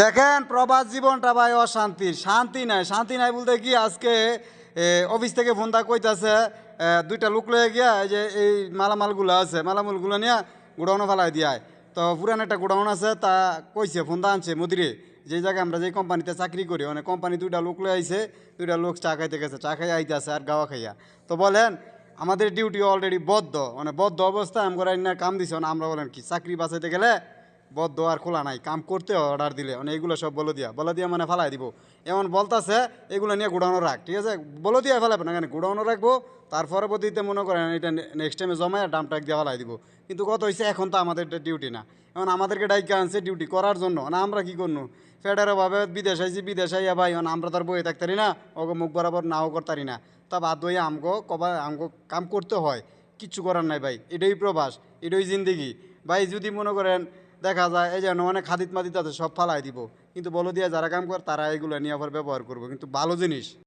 দেখেন প্রবাস জীবনটা ভাই অশান্তির, শান্তি নাই বলতে কি আজকে অফিস থেকে ফোনটা কইতাছে দুইটা লোক লয়ে গিয়া এই যে এই মালামালগুলো আছে মালামালগুলো নিয়ে গোডাউনে ফেলাই দিয়ায়। তো পুরান একটা গোডাউন আছে, তা কইছে ফোনটা আনছে মুদিরে, যে জায়গায় আমরা যে কোম্পানিতে চাকরি করি মানে কোম্পানি দুইটা লোক লয়ে আইছে, দুইটা লোক চা খাইতে গেছে, চা খাই আইতেছে আর গাওয়া খাইয়া। তো বলেন আমাদের ডিউটি অলরেডি বদ্ধ, মানে বদ্ধ অবস্থা আমরা কাম দিছে, আমরা বলেন কি চাকরি বাঁচাইতে গেলে বদ্ধ আর খোলা নাই, কাম করতে অর্ডার দিলে মানে এগুলো সব বলে দিয়া মানে ফালাই দিব। এমন বলতাছে এগুলো নিয়ে গোডাউনে রাখ, ঠিক আছে, বলে দিয়ে ফেলাবে না, কেন গোডাউনে রাখবো, তার পরবর্তীতে মনে করেন এটা নেক্সট টাইমে জমায় ডাম টাক দিয়ে ফেলাই দিব। কিন্তু কত হয়েছে এখন তো আমাদের ডিউটি না, এখন আমাদেরকে ডাইকে আনছে ডিউটি করার জন্য, না আমরা কি করবো ফেডারেভাবে বিদেশ আইছি, বিদেশ আইয়া ভাই এখন আমরা তার বইয়ে থাকতারি না, ওকে মুখ বরাবর নাও করতারি না, তা বাদ হইয়া আমগো কাম করতে হয়, কিচ্ছু করার নাই ভাই, এটাই প্রবাস, এটাই জিন্দিগি ভাই। যদি মনে করেন দেখা যায় এই যে অনেক খাদিত মাদিত আছে সব ফালাই দিব, কিন্তু বলো দিয়ে যারা কাম করে তারা এগুলো নিয়ে আবার ব্যবহার করবো, কিন্তু ভালো জিনিস